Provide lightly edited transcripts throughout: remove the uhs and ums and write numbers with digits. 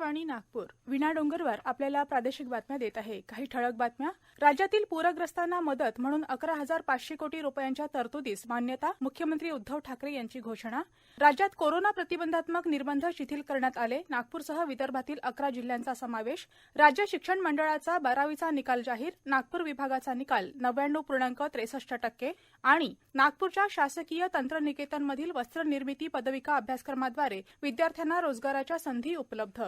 आकाशवाणी नागपूर विना डोंगरवर आपल्याला प्रादेशिक बातम्या देत आहे. काही ठळक बातम्या. राज्यातील पूरग्रस्तांना मदत म्हणून 11,500 कोटी रुपयांच्या तरतुदीस मान्यता. मुख्यमंत्री उद्धव ठाकरे यांची घोषणा. राज्यात कोरोना प्रतिबंधात्मक निर्बंध शिथिल करण्यात आले. नागपूरसह विदर्भातील 11 जिल्ह्यांचा समावेश. राज्य शिक्षण मंडळाचा 12वीचा निकाल जाहीर. नागपूर विभागाचा निकाल 99.63% आणि नागपूरच्या शासकीय तंत्रनिकेतनमधील वस्त्रनिर्मिती पदविका अभ्यासक्रमाद्वारे विद्यार्थ्यांना रोजगाराच्या संधी उपलब्ध.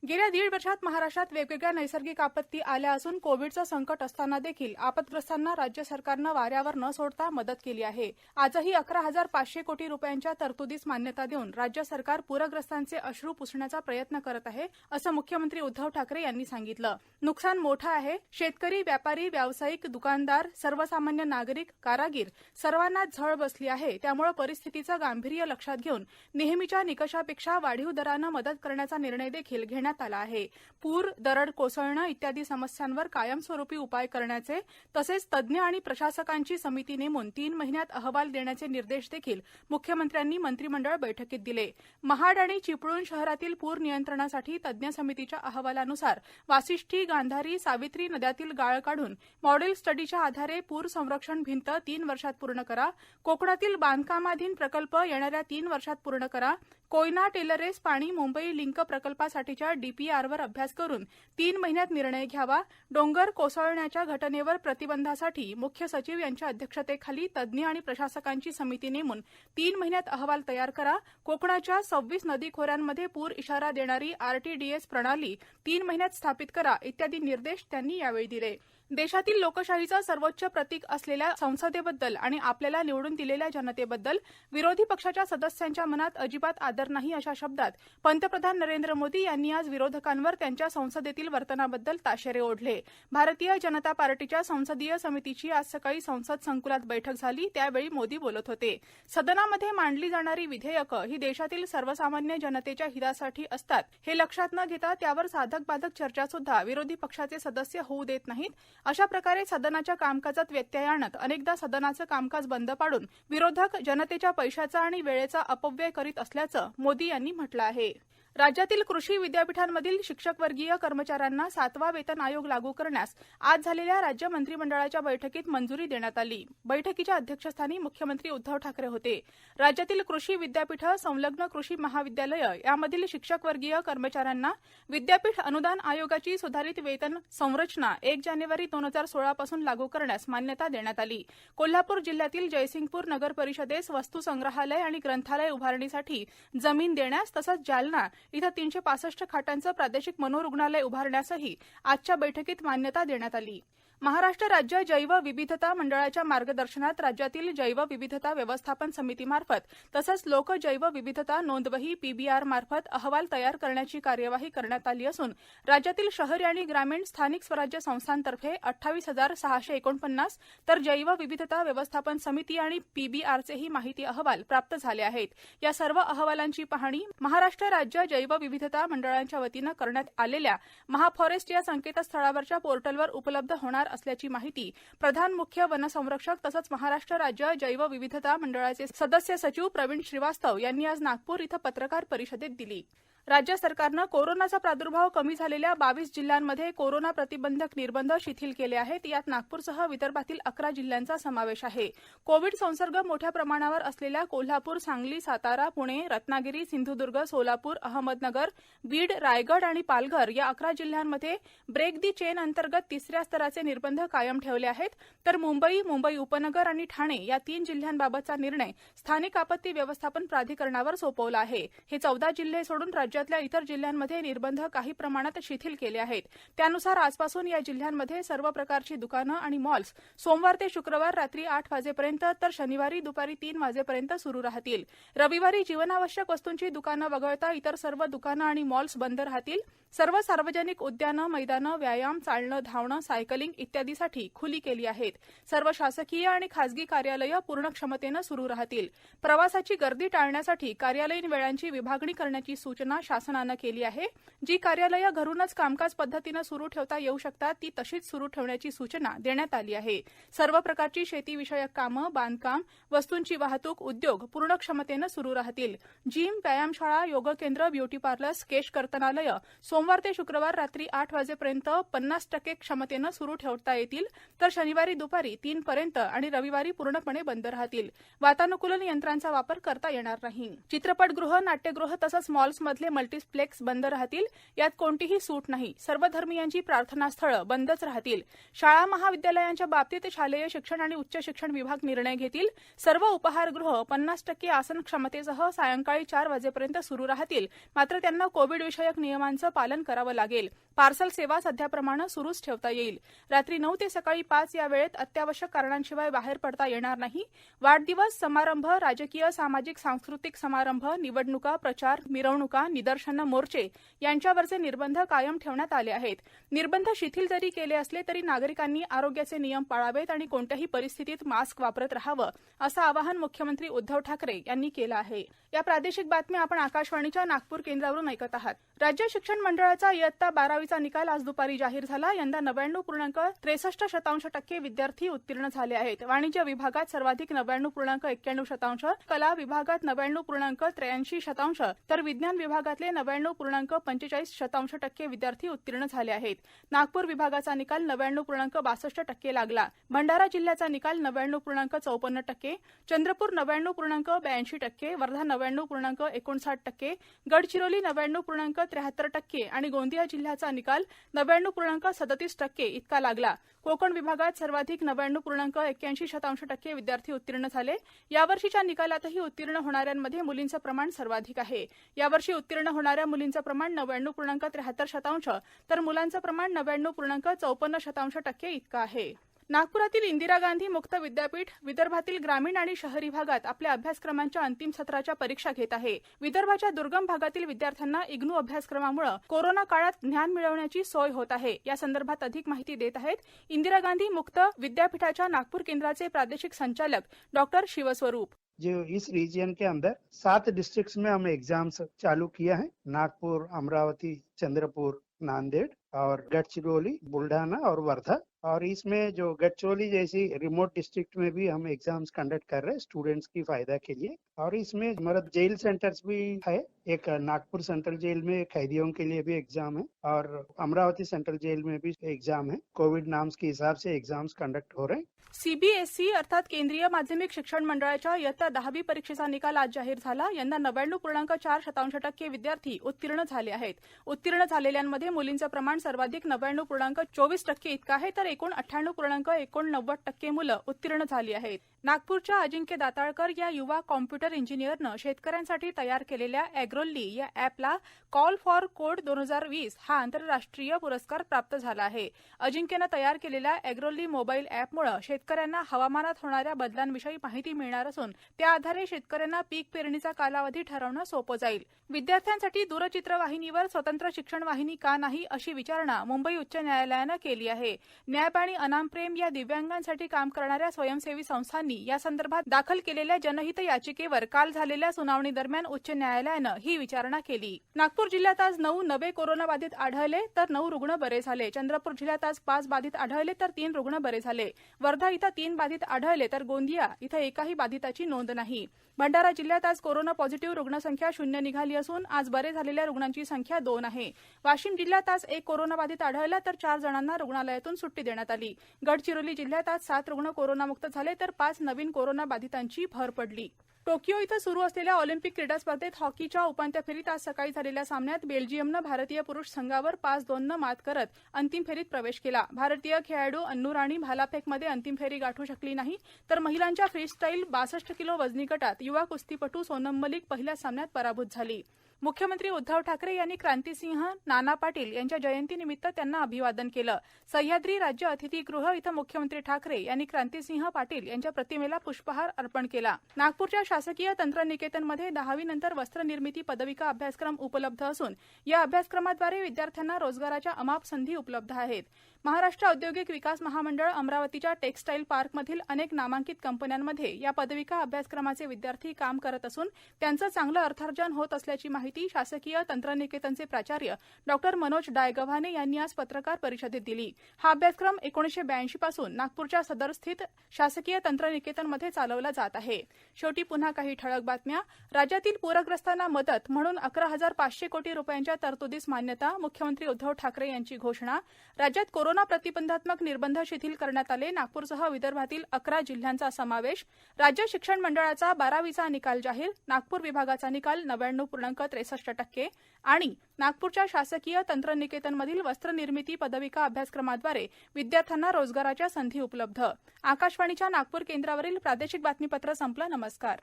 गेल्या 1.5 वर्षात महाराष्ट्रात वेगवेगळ्या नैसर्गिक आपत्ती आल्या असून कोविडचं संकट असताना देखील आपतग्रस्तांना राज्य सरकारनं वाऱ्यावर न सोडता मदत केली आहे. आजही 11,500 कोटी रुपयांच्या तरतुदीस मान्यता देऊन राज्य सरकार पूरग्रस्तांचे अश्रू पुसण्याचा प्रयत्न करत आहे, असं मुख्यमंत्री उद्धव ठाकरे यांनी सांगितलं. नुकसान मोठं आहे. शेतकरी, व्यापारी, व्यावसायिक, दुकानदार, सर्वसामान्य नागरिक, कारागीर सर्वांनाच झळ बसली आहे. त्यामुळे परिस्थितीचं गांभीर्य लक्षात घेऊन नेहमीच्या निकषापेक्षा वाढीव दरानं मदत करण्याचा निर्णय देखील घेण्यात आला आहे. पूर, दरड कोसळणे इत्यादी समस्यांवर कायमस्वरूपी उपाय करण्याचे तसेच तज्ज्ञ आणि प्रशासकांची समिती नेमून 3 महिन्यात अहवाल देण्याचे निर्देश देखील मुख्यमंत्र्यांनी मंत्रिमंडळ बैठकीत दिले. महाड आणि चिपळूण शहरातील पूर नियंत्रणासाठी तज्ज्ञ समितीच्या अहवालानुसार वाशिष्ठी, गांधारी, सावित्री नद्यातील गाळ काढून मॉडेल स्टडीच्या आधारे पूर संरक्षण भिंत 3 वर्षात पूर्ण करा. कोकणातील बांधकामाधीन प्रकल्प येणाऱ्या 3 वर्षात पूर्ण करा. कोयना टेलरेस पाणी मुंबई लिंक प्रकल्पासाठीच्या डीपीआरवर अभ्यास करून 3 महिन्यात निर्णय घ्यावा. डोंगर कोसळण्याच्या घटनेवर प्रतिबंधासाठी मुख्य सचिव यांच्या अध्यक्षतेखाली तज्ज्ञ आणि प्रशासकांची समिती नेमून 3 महिन्यात अहवाल तयार करा. कोकणाच्या 26 नदी खोऱ्यांमध्ये पूर इशारा देणारी आरटीडीएस प्रणाली 3 महिन्यात स्थापित करा इत्यादी निर्देश त्यांनी यावेळी दिले. देशातील लोकशाहीचं सर्वोच्च प्रतीक असलेल्या संसदेबद्दल आणि आपल्याला निवडून दिलेल्या जनतेबद्दल विरोधी पक्षाच्या सदस्यांच्या मनात अजिबात आदर नाही, अशा शब्दात पंतप्रधान नरेंद्र मोदी यांनी आज विरोधकांवर त्यांच्या संसदेतील वर्तनाबद्दल ताशेरे ओढले. भारतीय जनता पार्टीच्या संसदीय समितीची आज सकाळी संसद संकुलात बैठक झाली. त्यावेळी मोदी बोलत होते. सदनामध्ये मांडली जाणारी विधेयकं ही देशातील सर्वसामान्य जनतेच्या हितासाठी असतात, हे लक्षात न घेता त्यावर साधक बाधक चर्चा सुद्धा विरोधी पक्षाचे सदस्य होऊ देत नाहीत. अशा प्रकारे सदनाच्या कामकाजात व्यत्यय आणत अनेकदा सदनाचं कामकाज बंद पाडून विरोधक जनतेच्या पैशाचा आणि वेळेचा अपव्यय करीत असल्याचं मोदी यांनी म्हटलं आहे. राज्यातील कृषी विद्यापीठांमधील शिक्षकवर्गीय कर्मचाऱ्यांना 7वा वेतन आयोग लागू करण्यास आज झालेल्या राज्य मंत्रिमंडळाच्या बैठकीत मंजुरी देण्यात आली. बैठकीच्या अध्यक्षस्थानी मुख्यमंत्री उद्धव ठाकरे होते. राज्यातील कृषी विद्यापीठं, संलग्न कृषी महाविद्यालय यामधील शिक्षकवर्गीय कर्मचाऱ्यांना विद्यापीठ अनुदान आयोगाची सुधारित वेतन संरचना 1 जानेवारी 2016 पासून लागू करण्यास मान्यता देण्यात आली. कोल्हापूर जिल्ह्यातील जयसिंगपूर नगर परिषदेस वस्तू संग्रहालय आणि ग्रंथालय उभारणीसाठी जमीन देण्यास तसंच जालना इथं 365 खाटांचं प्रादेशिक मनोरुग्णालय उभारण्यासही आजच्या बैठकीत मान्यता देण्यात आली. महाराष्ट्र राज्य जैव विविधता मंडळाच्या मार्गदर्शनात राज्यातील जैव विविधता व्यवस्थापन समितीमार्फत तसंच लोक जैव विविधता नोंदवही पीबीआर मार्फत अहवाल तयार करण्याची कार्यवाही करण्यात आली असून राज्यातील शहरी आणि ग्रामीण स्थानिक स्वराज्य संस्थांतर्फे 28,649 तर जैव विविधता व्यवस्थापन समिती आणि पीबीआरचेही माहिती अहवाल प्राप्त झाले आहेत. या सर्व अहवालांची पाहणी महाराष्ट्र राज्य जैव विविधता मंडळाच्या वतीनं करण्यात आलेल्या महाफॉरेस्ट या संकेतस्थळावरच्या पोर्टलवर उपलब्ध होणार असल्याची माहिती प्रधान मुख्य वनसंरक्षक तसंच महाराष्ट्र राज्य जैव विविधता मंडळाचे सदस्य सचिव प्रवीण श्रीवास्तव यांनी आज नागपूर इथं पत्रकार परिषदेत दिली. राज्य सरकारनं कोरोनाचा प्रादुर्भाव कमी झालेल्या 22 जिल्ह्यांमध्ये कोरोना प्रतिबंधक निर्बंध शिथिल केले आहेत. यात नागपूरसह विदर्भातील 11 जिल्ह्यांचा समावेश आहे. कोविड संसर्ग मोठ्या प्रमाणावर असलेल्या कोल्हापूर, सांगली, सातारा, पुणे, रत्नागिरी, सिंधुदुर्ग, सोलापूर, अहमदनगर, बीड, रायगड आणि पालघर या 11 जिल्ह्यांमध्ये ब्रेक दी चेन अंतर्गत 3ऱ्या स्तराचे निर्बंध कायम ठेवले आहेत. तर मुंबई, मुंबई उपनगर आणि ठाणे या 3 जिल्ह्यांबाबतचा निर्णय स्थानिक आपत्ती व्यवस्थापन प्राधिकरणावर सोपवला आहे. हे 14 जिल्हे सोडून राज्यातल्या इतर जिल्ह्यांमध्ये निर्बंध काही प्रमाणात शिथिल केले आहेत. त्यानुसार आजपासून या जिल्ह्यांमध्ये सर्व प्रकारची दुकानं आणि मॉल्स सोमवार ते शुक्रवार रात्री 8 वाजेपर्यंत तर शनिवारी दुपारी 3 वाजेपर्यंत सुरू राहतील. रविवारी जीवनावश्यक वस्तूंची दुकानं वगळता इतर सर्व दुकानं आणि मॉल्स बंद राहतील. सर्व सार्वजनिक उद्यानं, मैदानं, व्यायाम, चालणं, धावणं, सायकलिंग इत्यादीसाठी खुली केली आहेत. सर्व शासकीय आणि खासगी कार्यालयं पूर्ण क्षमतेनं सुरू राहतील. प्रवासाची गर्दी टाळण्यासाठी कार्यालयीन वेळांची विभागणी करण्याची सूचना शासनानं केली आहे. जी कार्यालयं घरूनच कामकाज पद्धतीनं सुरू ठेवता येऊ शकतात ती तशीच सुरू ठेवण्याची सूचना देण्यात आली आहे. सर्व प्रकारची शेतीविषयक कामं, बांधकाम, वस्तूंची वाहतूक, उद्योग पूर्ण क्षमतेनं सुरू राहतील. जिम, व्यायामशाळा, योग केंद्र, ब्युटी पार्लर्स, केश कर्तनालयं सोमवार ते शुक्रवार रात्री 8 वाजेपर्यंत 50% क्षमतेनं सुरू ठेवता येतील, तर शनिवारी दुपारी 3 पर्यंत आणि रविवारी पूर्णपणे बंद राहतील. वातानुकूलन यंत्रांचा वापर करता येणार नाही. चित्रपटगृह, नाट्यगृह तसंच मॉल्समधले मल्टीप्लेक्स बंद राहतील. यात कोणतीही सूट नाही. सर्व धर्मियांची प्रार्थनास्थळं बंदच राहतील. शाळा महाविद्यालयांच्या बाबतीत शालेय शिक्षण आणि उच्च शिक्षण विभाग निर्णय घेतील. सर्व उपाहारगृह 50% आसन क्षमतेसह सायंकाळी 4 वाजेपर्यंत सुरू राहतील. मात्र त्यांना कोविड विषयक नियमांचं पालन करावं लागेल. पार्सल सेवा सध्याप्रमाणे सुरूच ठेवता येईल. रात्री 9 ते सकाळी 5 या वेळेत अत्यावश्यक कारणांशिवाय बाहेर पडता येणार नाही. वाढदिवस, समारंभ, राजकीय, सामाजिक, सांस्कृतिक समारंभ, निवडणुका, प्रचार, मिरवणुका, निदर्शनं, मोर्चे यांच्यावरचे निर्बंध कायम ठेवण्यात आले आहेत. निर्बंध शिथिल जरी केले असले तरी नागरिकांनी आरोग्याचे नियम पाळावेत आणि कोणत्याही परिस्थितीत मास्क वापरत राहावं, असं आवाहन मुख्यमंत्री उद्धव ठाकरे यांनी केलं आहे. या प्रादेशिक बातम्या आपण आकाशवाणीच्या नागपूर केंद्रावरून ऐकत आहात. राज्य शिक्षण मंडळाचा इयत्ता 12वीचा निकाल आज दुपारी जाहीर झाला. यंदा 99.63% विद्यार्थी उत्तीर्ण झाले आहेत. वाणिज्य विभागात सर्वाधिक 99.91%, कला विभागात 99.83%, तर विज्ञान विभागातले 99.45% विद्यार्थी उत्तीर्ण झाले आहेत. नागपूर विभागाचा निकाल 99.62% लागला. भंडारा जिल्ह्याचा निकाल 99.54%, चंद्रपूर 99.82%, वर्धा 99.59%, गडचिरोली 99.73% आणि गोंदिया जिल्ह्याचा निकाल 99.37% इतका लागला. कोकण विभागात सर्वाधिक 99.81% विद्यार्थी उत्तीर्ण झाले. यावर्षीच्या निकालातही उत्तीर्ण होणाऱ्यांमध्ये मुलींचं प्रमाण सर्वाधिक आहे. यावर्षी उत्तीर्ण होणाऱ्या मुलींचं प्रमाण 99.73%, तर मुलांचं प्रमाण 99.54% इतकं आहे. नागपुरातील इंदिरा गांधी मुक्त विद्यापीठ विदर्भातील ग्रामीण आणि शहरी भागात आपल्या अभ्यासक्रमांच्या अंतिम सत्राच्या परीक्षा घेत आहे. विदर्भाच्या दुर्गम भागातील विद्यार्थ्यांना इग्नू अभ्यासक्रमामुळे कोरोना काळात ज्ञान मिळवण्याची सोय होत आहे. या संदर्भात अधिक माहिती देत आहेत इंदिरा गांधी मुक्त विद्यापीठाच्या नागपूर केंद्राचे प्रादेशिक संचालक डॉक्टर शिवस्वरूप. जो इस रीजन के अंदर 7 डिस्ट्रिक्ट्स में हमने एग्जाम्स चालू किया है. नागपुर, अमरावती, चंद्रपुर, नांदेड़ और गढ़चिरौली, बुल्ढाना और वर्धा. और इसमें जो गढ़चिरौली जैसी रिमोट डिस्ट्रिक्ट में भी हम एग्जाम्स कंडक्ट कर रहे हैं स्टूडेंट्स की फायदा के लिए. और इसमें हमारा जेल सेंटर्स भी है. एक नागपुर सेंट्रल जेल में कैदियों के लिए भी एग्जाम है और अमरावती सेंट्रल जेल में भी एग्जाम है. कोविड नॉर्म्स के हिसाब से एग्जाम्स कंडक्ट हो रहे हैं. सीबीएसई अर्थात केंद्रीय माध्यमिक शिक्षण मंडळाच्या इयत्ता 10वी परीक्षेचा निकाल आज जाहीर झाला. यंदा 99.4% विद्यार्थी उत्तीर्ण झाले आहेत. उत्तीर्ण झालेल्यांमध्ये मुलींचं प्रमाण सर्वाधिक 99.24% इतकं आहे, तर एकूण 98.89% मुलं उत्तीर्ण झाली आहेत. नागपूरच्या अजिंक्य दाताळकर या युवा कॉम्प्युटर इंजिनियरनं शेतकऱ्यांसाठी तयार केलेल्या ॲग्रोली या ॲपला कॉल फॉर कोड 2020 हा आंतरराष्ट्रीय पुरस्कार प्राप्त झाला आहे. अजिंक्यनं तयार केलेल्या ॲग्रोली मोबाईल ॲपमुळे शेतकऱ्यांना हवामानात होणाऱ्या बदलांविषयी माहिती मिळणार असून त्या आधारे शेतकऱ्यांना पीक पेरणीचा कालावधी ठरवणं सोपं जाईल. विद्यार्थ्यांसाठी दूरचित्रवाहिनीवर स्वतंत्र शिक्षण वाहिनी का नाही अशी विचारणा मुंबई उच्च न्यायालयानं केली आहे. न्याय आणि अनामप्रेम या दिव्यांगांसाठी काम करणाऱ्या स्वयंसेवी संस्थांनी या संदर्भात दाखल केलेल्या जनहित याचिकेवर काल झालेल्या सुनावणी दरम्यान उच्च न्यायालयानं ही विचारणा केली. नागपूर जिल्ह्यात आज 9 नवे कोरोनाबाधित आढळले तर 9 रुग्ण बरे झाले. चंद्रपूर जिल्ह्यात आज 5 बाधित आढळले तर 3 रुग्ण बरे झाले. वर्धा इथं 3 बाधित आढळले तर गोंदिया इथं एकाही बाधिताची नोंद नाही. भंडारा जिल्ह्यात आज कोरोना पॉझिटिव्ह रुग्णसंख्या 0 निघाली असून आज बरे झालेल्या रुग्णांची संख्या 2 आहे. वाशिम जिल्ह्यात आज 1 कोरोनाबाधित आढळला तर 4 जणांना रुग्णालयातून सुट्टी देण्यात आली. गडचिरोली जिल्ह्यात आज 7 रुग्ण कोरोनामुक्त झाले तर 5 नवीन कोरोना बाधितांची भर पडली. टोकियो इथं सुरू असलेल्या ऑलिम्पिक क्रीडा स्पर्धेत हॉकीच्या उपांत्य फेरीत आज सकाळी झालेल्या सामन्यात बेल्जियमनं भारतीय पुरुष संघावर 5-2नं मात करत अंतिम फेरीत प्रवेश केला. भारतीय खेळाडू अन्नू राणी भालाफेकमध्ये अंतिम फेरी गाठू शकली नाही, तर महिलांच्या फ्रीस्टाईल 62 किलो वजनी गटात युवा कुस्तीपटू सोनम मलिक पहिल्या सामन्यात पराभूत झाली. मुख्यमंत्री उद्धव ठाकरे यांनी क्रांतिसिंह नाना पाटील यांच्या जयंतीनिमित्त त्यांना अभिवादन केलं. सह्याद्री राज्य अतिथीगृह इथं मुख्यमंत्री ठाकरे यांनी क्रांतिसिंह पाटील यांच्या प्रतिमेला पुष्पहार अर्पण केला. नागपूरच्या शासकीय तंत्रनिकेतनमध्ये 10वी नंतर वस्त्रनिर्मिती पदविका अभ्यासक्रम उपलब्ध असून या अभ्यासक्रमाद्वारे विद्यार्थ्यांना रोजगाराच्या अमाप संधी उपलब्ध आहेत. महाराष्ट्र औद्योगिक विकास महामंडळ अमरावतीच्या टेक्स्टाईल पार्कमधील अनेक नामांकित कंपन्यांमध्ये या पदविका अभ्यासक्रमाचे विद्यार्थी काम करत असून त्यांचं चांगलं अर्थार्जन होत असल्याची माहिती माहिती शासकीय तंत्रनिकेतनचे प्राचार्य डॉ मनोज डायगव्हाणे यांनी आज पत्रकार परिषदेत दिली. हा अभ्यासक्रम 1982 पासून नागपूरच्या सदर स्थित शासकीय तंत्रनिकेतनमध्ये चालवला जात आहे. शेवटी पुन्हा काही ठळक बातम्या. राज्यातील पूरग्रस्तांना मदत म्हणून 11,500 कोटी रुपयांच्या तरतुदीस मान्यता. मुख्यमंत्री उद्धव ठाकरे यांची घोषणा. राज्यात कोरोना प्रतिबंधात्मक निर्बंध शिथिल करण्यात आले. नागपूरसह विदर्भातील 11 जिल्ह्यांचा समावेश. राज्य शिक्षण मंडळाचा 12वीचा निकाल जाहीर. नागपूर विभागाचा निकाल 99.63% आणि नागपूरच्या शासकीय तंत्रनिकेतनमधील वस्त्रनिर्मिती पदविका अभ्यासक्रमाद्वारे विद्यार्थ्यांना रोजगाराच्या संधी उपलब्ध. आकाशवाणीच्या नागपूर केंद्रावरील प्रादेशिक बातमीपत्र संपलं. नमस्कार.